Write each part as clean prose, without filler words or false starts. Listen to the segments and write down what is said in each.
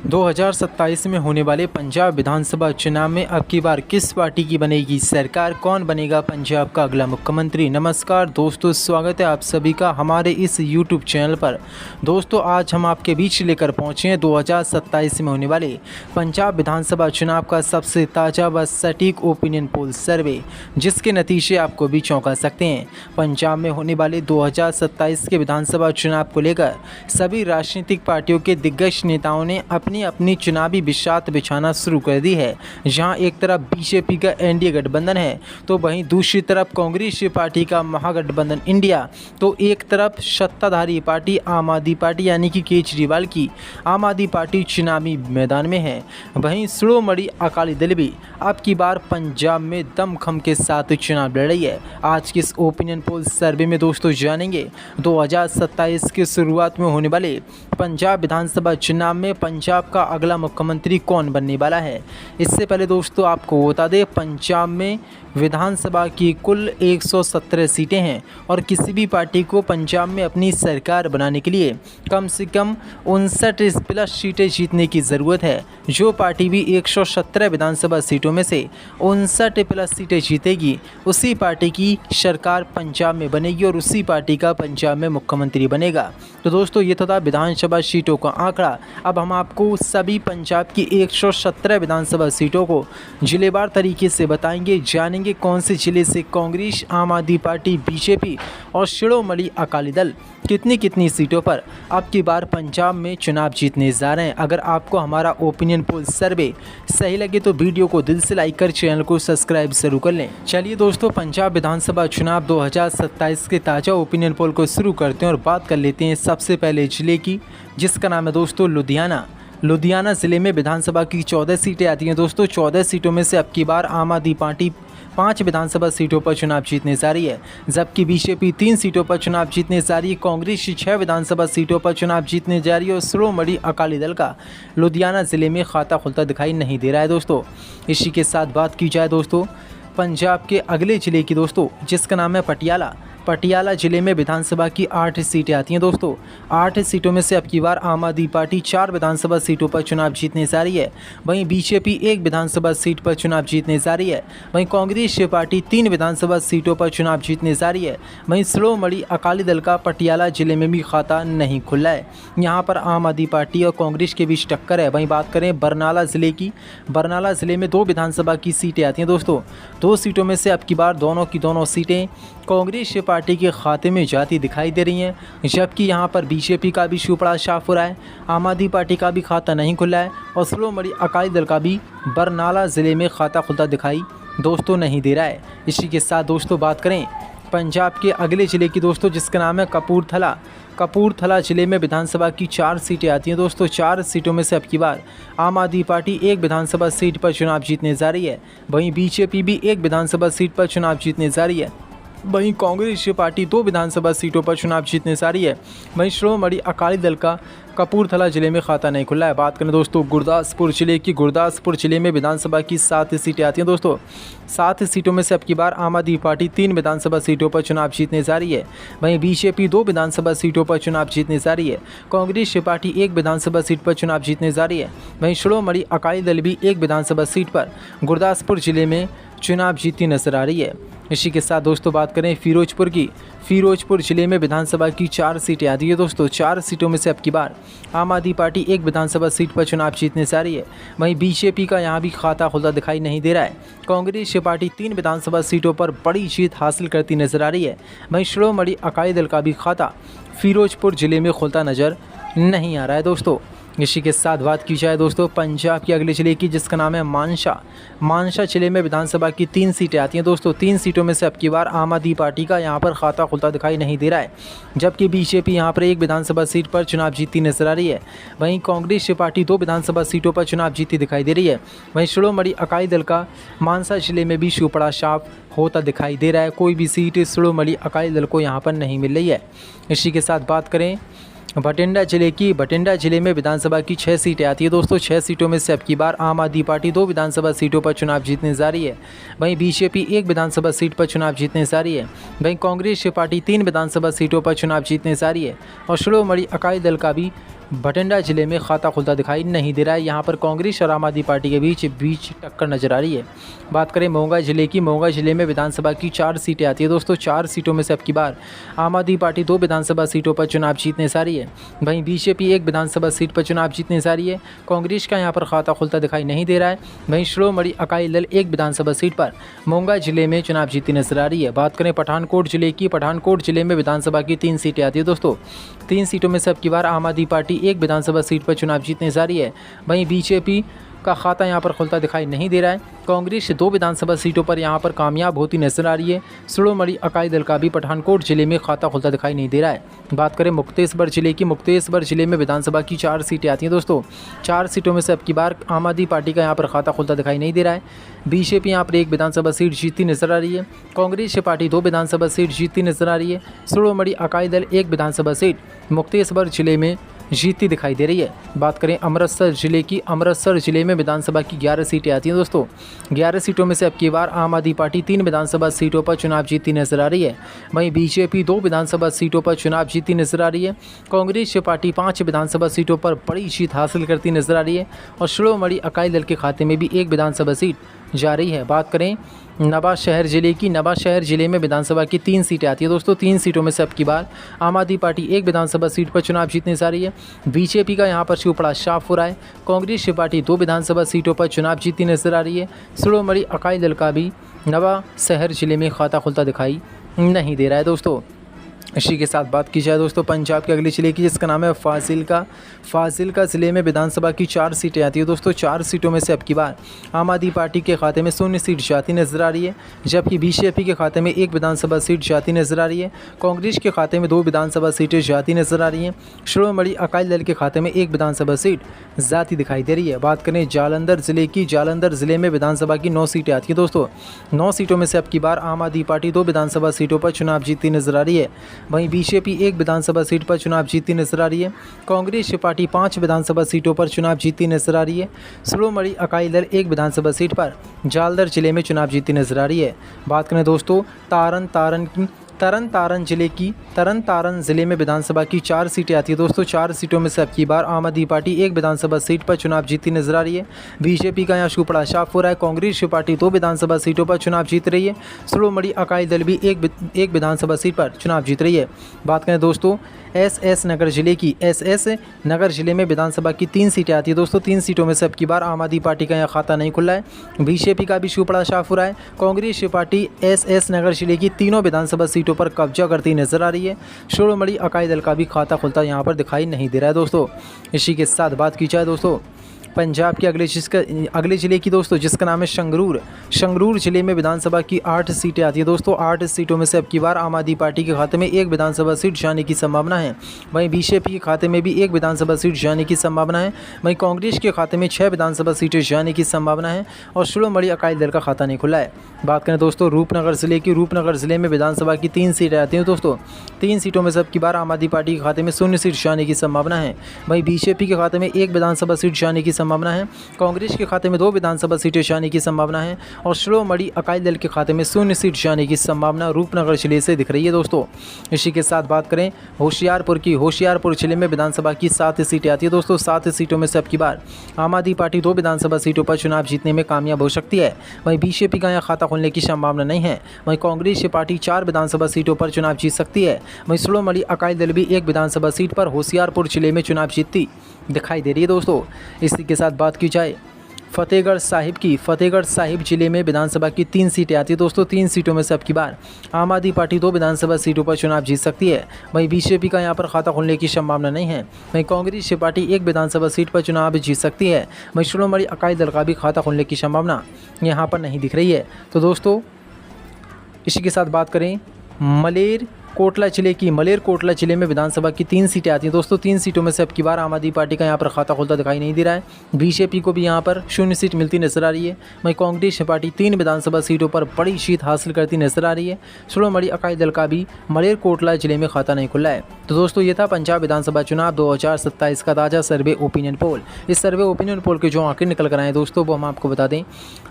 2027 में होने वाले पंजाब विधानसभा चुनाव में अब की बार किस पार्टी की बनेगी सरकार, कौन बनेगा पंजाब का अगला मुख्यमंत्री। नमस्कार दोस्तों, स्वागत है आप सभी का हमारे इस YouTube चैनल पर। दोस्तों, आज हम आपके बीच लेकर पहुंचे हैं 2027 में होने वाले पंजाब विधानसभा चुनाव का सबसे ताज़ा व सटीक ओपिनियन पोल सर्वे, जिसके नतीजे आपको भी चौंका सकते हैं। पंजाब में होने वाले 2027 के विधानसभा चुनाव को लेकर सभी राजनीतिक पार्टियों के दिग्गज नेताओं ने अपनी चुनावी बिसात बिछाना शुरू कर दी है। जहां एक तरफ बीजेपी का एनडीए गठबंधन है, तो वहीं दूसरी तरफ कांग्रेस पार्टी का महागठबंधन इंडिया, तो एक तरफ सत्ताधारी पार्टी आम आदमी पार्टी यानी कि केजरीवाल की आम आदमी पार्टी चुनावी मैदान में है। वहीं शिरोमणि अकाली दल भी अब की बार पंजाब में दमखम के साथ चुनाव लड़ रही है। आज के इस ओपिनियन पोल सर्वे में दोस्तों जानेंगे 2027 की शुरुआत में होने वाले पंजाब विधानसभा चुनाव में पंजाब का अगला मुख्यमंत्री कौन बनने वाला है। इससे पहले दोस्तों आपको बता दें, पंजाब में विधानसभा की कुल 117 सीटें हैं और किसी भी पार्टी को पंजाब में अपनी सरकार बनाने के लिए कम से कम 59 प्लस सीटें जीतने की ज़रूरत है। जो पार्टी भी 117 विधानसभा सीटों में से 59 प्लस सीटें जीतेगी, उसी पार्टी की सरकार पंजाब में बनेगी और उसी पार्टी का पंजाब में मुख्यमंत्री बनेगा। तो दोस्तों, ये था विधानसभा सीटों का आंकड़ा। अब हम आपको सभी पंजाब की 117 विधानसभा सीटों को जिलेवार तरीके से बताएंगे, जानेंगे कौन से जिले से कांग्रेस, आम आदमी पार्टी, बीजेपी और शिरोमणि अकाली दल कितनी सीटों पर अब की बार पंजाब में चुनाव जीतने जा रहे हैं। अगर आपको हमारा ओपिनियन पोल सर्वे सही लगे तो वीडियो को दिल से लाइक कर चैनल को सब्सक्राइब जरूर कर लें। चलिए दोस्तों, पंजाब विधानसभा चुनाव 2027 के ताज़ा ओपिनियन पोल को शुरू करते हैं और बात कर लेते हैं सबसे पहले जिले की, जिसका नाम है दोस्तों लुधियाना ज़िले में विधानसभा की 14 सीटें आती हैं। दोस्तों, 14 सीटों में से अब की बार आम आदमी पार्टी 5 विधानसभा सीटों पर चुनाव जीतने जा रही है, जबकि बीजेपी 3 सीटों पर चुनाव जीतने जा रही है। कांग्रेस 6 विधानसभा सीटों पर चुनाव जीतने जा रही है और शिरोमणि अकाली दल का लुधियाना ज़िले में खाता खुलता दिखाई नहीं दे रहा है। दोस्तों, इसी के साथ बात की जाए दोस्तों पंजाब के अगले ज़िले की दोस्तों, जिसका नाम है पटियाला ज़िले में विधानसभा की 8 सीटें आती हैं। दोस्तों, 8 सीटों में से अब की बार आम आदमी पार्टी 4 विधानसभा सीटों पर चुनाव जीतने जा रही है। वहीं बीजेपी 1 विधानसभा सीट पर चुनाव जीतने जा रही है। वहीं कांग्रेस पार्टी 3 विधानसभा सीटों पर चुनाव जीतने जा रही है। वहीं शिरोमणि अकाली दल का पटियाला ज़िले में भी खाता नहीं खुला है। यहाँ पर आम आदमी पार्टी और कांग्रेस के बीच टक्कर है। वहीं बात करें बरनाला ज़िले की, बरनाला ज़िले में 2 विधानसभा की सीटें आती हैं। दोस्तों, 2 सीटों में से अब की बार दोनों की दोनों सीटें कांग्रेस पार्टी के खाते में जाती दिखाई दे रही हैं, जबकि यहां पर बीजेपी का भी सुपड़ा साफ हो रहा है, आम आदमी पार्टी का भी खाता नहीं खुला है और शिरोमणि अकाली दल का भी बरनाला ज़िले में खाता खुलता दिखाई दोस्तों नहीं दे रहा है। इसी के साथ दोस्तों बात करें पंजाब के अगले ज़िले की दोस्तों, जिसका नाम है कपूरथला ज़िले में विधानसभा की 4 सीटें आती हैं। दोस्तों, 4 सीटों में से अब की बार आम आदमी पार्टी 1 विधानसभा सीट पर चुनाव जीतने जा रही है। वहीं बीजेपी भी 1 विधानसभा सीट पर चुनाव जीतने जा रही है। वहीं कांग्रेस पार्टी 2 विधानसभा सीटों पर चुनाव जीतने जा रही है। वहीं शिरोमणि अकाली दल का कपूरथला ज़िले में खाता नहीं खुला है। बात करें दोस्तों गुरदासपुर ज़िले की, गुरदासपुर ज़िले में विधानसभा की 7 सीटें आती हैं। दोस्तों, 7 सीटों में से अब की बार आम आदमी पार्टी 3 विधानसभा सीटों पर चुनाव जीतने जा रही है। वहीं बीजेपी 2 विधानसभा सीटों पर चुनाव जीतने जा रही है। कांग्रेस पार्टी 1 विधानसभा सीट पर चुनाव जीतने जा रही है। वहीं शिरोमणि अकाली दल भी 1 विधानसभा सीट पर गुरदासपुर ज़िले में चुनाव जीतती नजर आ रही है। इसी के साथ दोस्तों बात करें फिरोजपुर की, फिरोजपुर ज़िले में विधानसभा की 4 सीटें आती है। दोस्तों, 4 सीटों में से अब की बार आम आदमी पार्टी 1 विधानसभा सीट पर चुनाव जीतने जा रही है। वहीं बीजेपी का यहां भी खाता खुलता दिखाई नहीं दे रहा है। कांग्रेस पार्टी 3 विधानसभा सीटों पर बड़ी जीत हासिल करती नजर आ रही है। वहीं शिरोमणि अकाली दल का भी खाता फिरोजपुर ज़िले में खुलता नजर नहीं आ रहा है। दोस्तों, इसी के साथ बात की जाए दोस्तों पंजाब के अगले ज़िले की, जिसका नाम है मानसा ज़िले में विधानसभा की 3 सीटें आती हैं। दोस्तों, 3 सीटों में से अब की बार आम आदमी पार्टी का यहां पर खाता खुलता दिखाई नहीं दे रहा है, जबकि बीजेपी यहां पर 1 विधानसभा सीट पर चुनाव जीतती नजर आ रही है। वहीं कांग्रेस पार्टी 2 विधानसभा सीटों पर चुनाव जीतती दिखाई दे रही है। वहीं शिरोमणि अकाली दल का मानसा ज़िले में भी सुपड़ा साफ होता दिखाई दे रहा है। कोई भी सीट शिरोमणि अकाली दल को यहाँ पर नहीं मिल रही है। इसी के साथ बात करें बठिंडा जिले में विधानसभा की 6 सीटें आती है। दोस्तों, 6 सीटों में से अब की बार आम आदमी पार्टी 2 विधानसभा सीटों पर चुनाव जीतने जा रही है। वहीं बीजेपी 1 विधानसभा सीट पर चुनाव जीतने जा रही है। वहीं कांग्रेस पार्टी 3 विधानसभा सीटों पर चुनाव जीतने जा रही है और शिरोमणि अकाली दल का भी बठिंडा जिले में खाता खुलता दिखाई नहीं दे रहा है। यहाँ पर कांग्रेस और आम आदमी पार्टी के बीच टक्कर नजर आ रही है। बात करें मोगा जिले की, मोगा जिले में विधानसभा की 4 सीटें आती है दोस्तों। 4 सीटों में से अब की बार आम आदमी पार्टी 2 विधानसभा सीटों पर चुनाव जीतने जा रही है। वहीं बीजेपी 1 विधानसभा सीट पर चुनाव जीतने जा रही है। कांग्रेस का यहाँ पर खाता खुलता दिखाई नहीं दे रहा है। वहीं श्रोमणी अकाली दल 1 विधानसभा सीट पर मोगा जिले में चुनाव जीतती नजर आ रही है। बात करें पठानकोट जिले की, पठानकोट जिले में विधानसभा की 3 सीटें आती है दोस्तों। 3 सीटों में से अब की बार आम आदमी पार्टी 1 विधानसभा सीट पर चुनाव जीतने जा रही है। वहीं बीजेपी का खाता यहां पर खुलता दिखाई नहीं दे रहा है। कांग्रेस 2 विधानसभा सीटों पर यहां पर कामयाब होती नजर आ रही है। श्रोमणी अकाली दल का भी पठानकोट जिले में खाता खुलता दिखाई नहीं दे रहा है। बात करें मुक्तेश्वर जिले की, मुक्तेश्वर जिले में विधानसभा की 4 सीटें आती हैं दोस्तों। 4 सीटों में से अब की बार आम आदमी पार्टी का यहाँ पर खाता खुलता दिखाई नहीं दे रहा है। बीजेपी यहाँ पर 1 विधानसभा सीट जीतती नजर आ रही है। कांग्रेस पार्टी 2 विधानसभा सीट जीतती नजर आ रही है। श्रोमणी अकाली दल 1 विधानसभा सीट मुक्तेश्वर जिले में जीतती दिखाई दे रही है। बात करें अमृतसर जिले की, अमृतसर जिले में विधानसभा की 11 सीटें आती हैं दोस्तों। 11 सीटों में से अब की बार आम आदमी पार्टी 3 विधानसभा सीटों पर चुनाव जीतती नजर आ रही है। वहीं बीजेपी 2 विधानसभा सीटों पर चुनाव जीतती नजर आ रही है। कांग्रेस पार्टी 5 विधानसभा सीटों पर बड़ी जीत हासिल करती नजर आ रही है और श्रोमणी अकाली दल के खाते में भी 1 विधानसभा सीट जा रही है। बात करें नवाशहर जिले की, नवाशहर जिले में विधानसभा की 3 सीटें आती है दोस्तों। 3 सीटों में से अब की बार आम आदमी पार्टी 1 विधानसभा सीट पर चुनाव जीतने जा रही है। बीजेपी का यहां पर शिवपड़ा साफ हो रहा है। कांग्रेस पार्टी 2 विधानसभा सीटों पर चुनाव जीतती नजर आ रही है। श्रोमणी अकाली दल का भी नवाशहर जिले में खाता खुलता दिखाई नहीं दे रहा है दोस्तों। इसी के साथ बात की जाए दोस्तों पंजाब के अगले जिले की, जिसका नाम है फाजिलका। फाजिलका ज़िले में विधानसभा की 4 सीटें आती है दोस्तों। 4 सीटों में से अब की बार आम आदमी पार्टी के खाते में 0 सीट जाती नजर आ रही है, जबकि बीजेपी के खाते में 1 विधानसभा सीट जाती नजर आ रही है। कांग्रेस के खाते में 2 विधानसभा सीटें जाती नजर आ रही हैं। श्रोमणी अकाली दल के खाते में 1 विधानसभा सीट जाती दिखाई दे रही है। बात करें जालंधर ज़िले की, जालंधर ज़िले में विधानसभा की 9 सीटें आती है दोस्तों। 9 सीटों में से अब की बार आम आदमी पार्टी 2 विधानसभा सीटों पर चुनाव जीतती नजर आ रही है। वहीं बीजेपी 1 विधानसभा सीट पर चुनाव जीतती नजर आ रही है। कांग्रेस पार्टी 5 विधानसभा सीटों पर चुनाव जीतती नजर आ रही है। श्रोमणी अकाली दल 1 विधानसभा सीट पर जालंधर जिले में चुनाव जीतती नजर आ रही है। बात करें दोस्तों तरन तारण जिले की, तरन तारण जिले में विधानसभा की 4 सीटें आती है दोस्तों। 4 सीटों में से अब की बार आम आदमी पार्टी 1 विधानसभा सीट पर चुनाव जीतती नजर आ रही है। बीजेपी का यहाँ शिवपड़ा साफ हो रहा है। कांग्रेस पार्टी 2 विधानसभा सीटों पर चुनाव जीत रही है। श्रोमणी अकाली दल भी एक विधानसभा सीट पर चुनाव जीत रही है। बात करें दोस्तों एसएस नगर जिले की, एसएस नगर जिले में विधानसभा की 3 सीटें आती है दोस्तों। 3 सीटों में से अब की बार आम आदमी पार्टी का यहाँ खाता नहीं खुला है। बीजेपी का भी शिवपड़ा साफ हो रहा है। कांग्रेस पार्टी एसएस नगर जिले की तीनों विधानसभा सीटों पर कब्जा करती नजर आ रही है। श्रोमणी अकाली दल का भी खाता खुलता यहाँ पर दिखाई नहीं दे रहा है दोस्तों। इसी के साथ बात की जाए दोस्तों पंजाब के अगले जिले की दोस्तों, जिसका नाम है संगरूर। संगरूर जिले में विधानसभा की 8 सीटें आती है दोस्तों। 8 सीटों में से अब की बार आम आदमी पार्टी के खाते में 1 विधानसभा सीट जाने की संभावना है। वहीं बीजेपी के खाते में भी 1 विधानसभा सीट जाने की संभावना है। वहीं कांग्रेस के खाते में 6 विधानसभा सीटें जाने की संभावना है और श्रोमणी अकाली दल का खाता नहीं खुला है। बात करें दोस्तों रूपनगर जिले की, रूपनगर जिले में विधानसभा की 3 सीटें आती हैं दोस्तों। 3 सीटों में से अब की बार आम आदमी पार्टी के खाते में 0 सीट जाने की संभावना है। वहीं बीजेपी के खाते में 1 विधानसभा सीट जाने की संभावना है। कांग्रेस के खाते में 2 विधानसभा सीटें जाने की संभावना है और श्रोमणी अकाली दल के खाते में 0 सीट जाने की संभावना रूपनगर जिले से दिख रही है दोस्तों। इसी के साथ बात करें होशियारपुर की, होशियारपुर जिले में विधानसभा की 7 सीटें आती है दोस्तों। 7 सीटों में से अब की बार आम आदमी पार्टी 2 विधानसभा सीटों पर चुनाव जीतने में कामयाब हो सकती है। वहीं बीजेपी का यहाँ खाता खोलने की संभावना नहीं है। वहीं कांग्रेस पार्टी 4 विधानसभा सीटों पर चुनाव जीत सकती है। वहीं श्रोमणी अकाली दल भी 1 विधानसभा सीट पर होशियारपुर जिले में चुनाव जीतती दिखाई दे रही है दोस्तों। इसी के साथ बात की जाए फतेहगढ़ साहिब की, फतेहगढ़ साहिब जिले में विधानसभा की 3 सीटें आती है दोस्तों। 3 सीटों में से अब की बार आम आदमी पार्टी 2 विधानसभा सीटों पर चुनाव जीत सकती है। वहीं बीजेपी का यहाँ पर खाता खोलने की संभावना नहीं है। वहीं कांग्रेस पार्टी 1 विधानसभा सीट पर चुनाव जीत सकती है। वहीं श्रोमणी अकाली दल का भी खाता खोलने की संभावना यहाँ पर नहीं दिख रही है। तो दोस्तों इसी के साथ बात करें मलेरकोटला जिले की, मलेरकोटला जिले में विधानसभा की 3 सीटें आती हैं दोस्तों। 3 सीटों में से अब की बार आम आदमी पार्टी का यहाँ पर खाता खुलता दिखाई नहीं दे रहा है। बीजेपी को भी यहाँ पर 0 सीट मिलती नजर आ रही है। वहीं कांग्रेस पार्टी 3 विधानसभा सीटों पर बड़ी जीत हासिल करती नजर आ रही है। श्रोमणी अकाली दल का भी मलेरकोटला जिले में खाता नहीं खुला है। तो दोस्तों ये था पंजाब विधानसभा चुनाव 2027 का ताज़ा सर्वे ओपिनियन पोल। इस सर्वे ओपिनियन पोल के जो आंकड़े निकल कर आए दोस्तों वो हम आपको बता दें।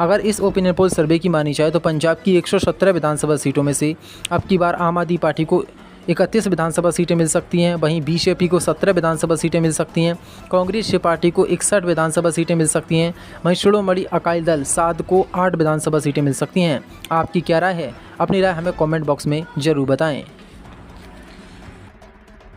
अगर इस ओपिनियन पोल सर्वे की मानी जाए तो पंजाब की 117 विधानसभा सीटों में से अब की बार आम आदमी पार्टी को 31 विधानसभा सीटें मिल सकती हैं। वहीं बीजेपी को 17 विधानसभा सीटें मिल सकती हैं। कांग्रेस पार्टी को 61 विधानसभा सीटें मिल सकती हैं। वहीं शिरोमणि अकाली दल साध को 8 विधानसभा सीटें मिल सकती हैं। आपकी क्या राय है? अपनी राय हमें कमेंट बॉक्स में ज़रूर बताएं।